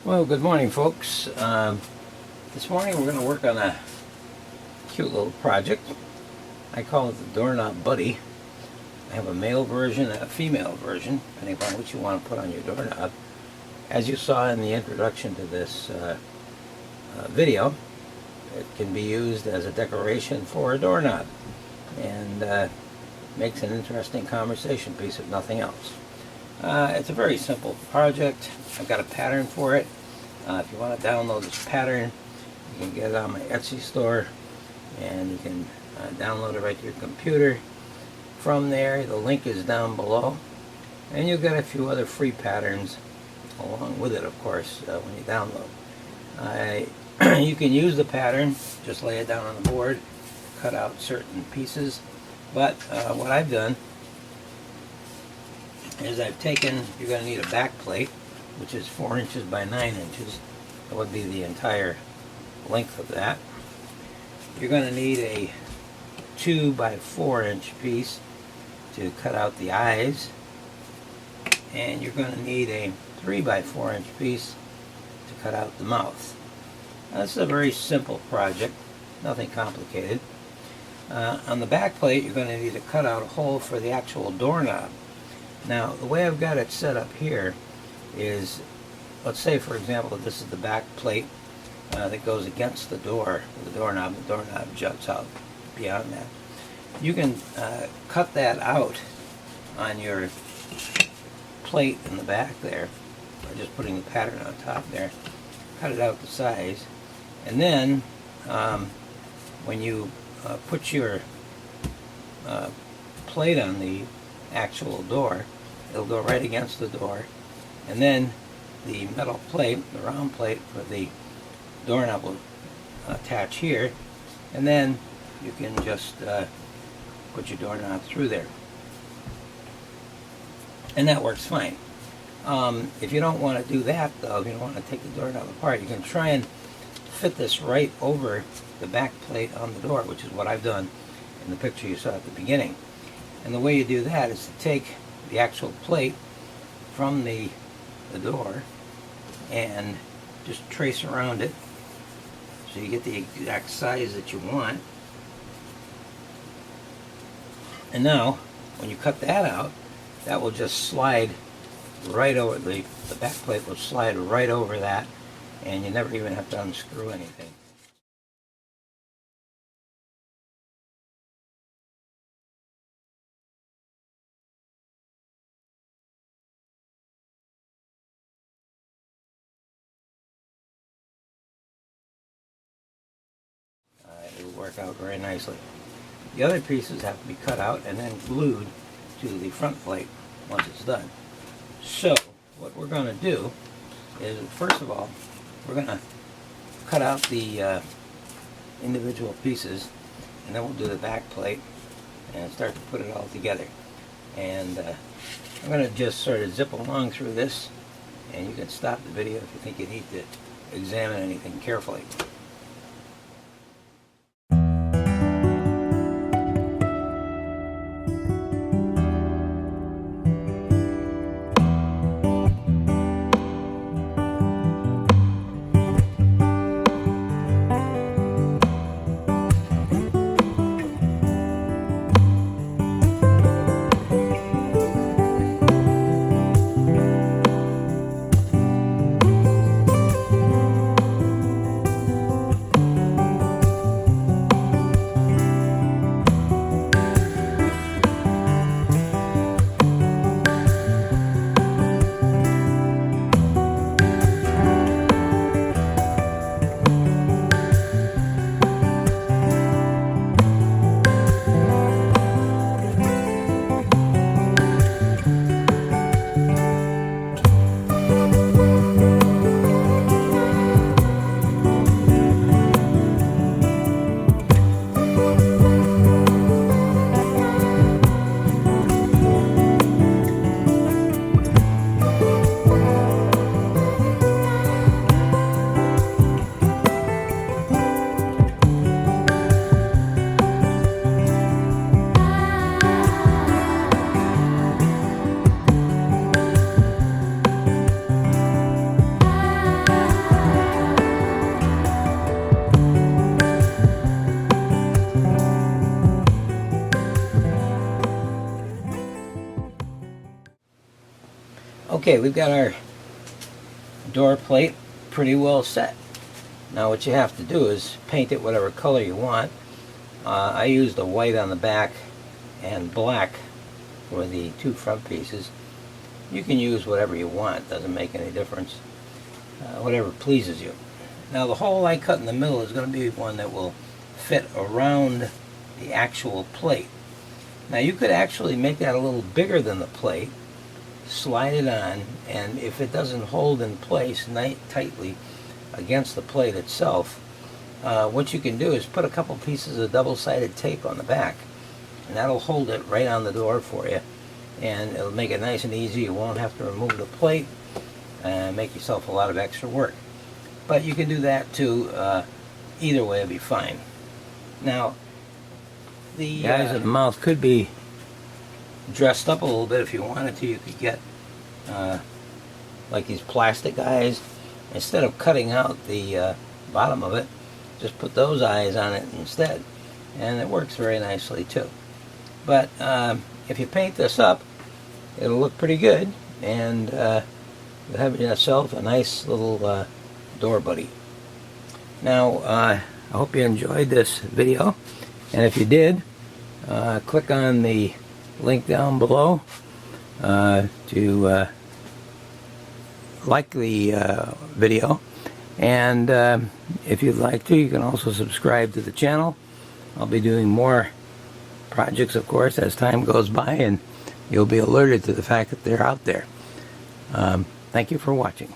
Well, good morning, folks. This morning we're going to work on a cute little project. I call it the Doorknob Buddy. I have a male version and a female version, depending upon what you want to put on your doorknob. As you saw in the introduction to this video, it can be used as a decoration for a doorknob and makes an interesting conversation piece if nothing else. It's a very simple project. I've got a pattern for it. If you want to download this pattern, you can get it on my Etsy store, and you can download it right to your computer. From there, the link is down below, and you'll get a few other free patterns along with it, of course, when you download. You can use the pattern, just lay it down on the board, cut out certain pieces, but what I've done is I've taken, you're going to need a back plate, which is 4 inches by 9 inches. That would be the entire length of that. You're going to need a 2 by 4 inch piece to cut out the eyes, and you're going to need a 3 by 4 inch piece to cut out the mouth. Now, this is a very simple project, nothing complicated. On the back plate, you're going to need to cut out a hole for the actual doorknob. Now, the way I've got it set up here is, let's say, for example, this is the back plate that goes against the door, the doorknob. The doorknob juts out beyond that. You can cut that out on your plate in the back there by just putting the pattern on top there. Cut it out to size, and then when you put your plate on the actual door, it'll go right against the door, and then the metal plate, the round plate for the doorknob will attach here, and then you can just put your doorknob through there, and that works fine. If you don't want to do that, though, if you don't want to take the doorknob apart, you can try and fit this right over the back plate on the door, which is what I've done in the picture you saw at the beginning. And the way you do that is to take the actual plate from the door and just trace around it so you get the exact size that you want. And now, when you cut that out, that will just slide right over, the back plate will slide right over that, and you never even have to unscrew anything. It will work out very nicely. The other pieces have to be cut out and then glued to the front plate once it's done. So what we're going to do is, first of all, we're going to cut out the individual pieces, and then we'll do the back plate and start to put it all together. And I'm going to just sort of zip along through this, and you can stop the video if you think you need to examine anything carefully. Okay, we've got our door plate pretty well set. Now what you have to do is paint it whatever color you want. I used the white on the back and black for the two front pieces. You can use whatever you want, doesn't make any difference. Whatever pleases you. Now the hole I cut in the middle is going to be one that will fit around the actual plate. Now you could actually make that a little bigger than the plate, slide it on, and if it doesn't hold in place tightly against the plate itself, what you can do is put a couple pieces of double-sided tape on the back, and that'll hold it right on the door for you, and it'll make it nice and easy. You won't have to remove the plate and make yourself a lot of extra work. But you can do that too. Either way, it'll be fine. Now, the eyes of the mouth could be dressed up a little bit if you wanted to. You could get like these plastic eyes. Instead of cutting out the bottom of it, just put those eyes on it instead, and it works very nicely too. But if you paint this up, it'll look pretty good, and you'll have yourself a nice little door buddy. Now, I hope you enjoyed this video, and if you did, click on the link down below to like the video, and if you'd like to, you can also subscribe to the channel. I'll be doing more projects, of course, as time goes by, and you'll be alerted to the fact that they're out there. Thank you for watching.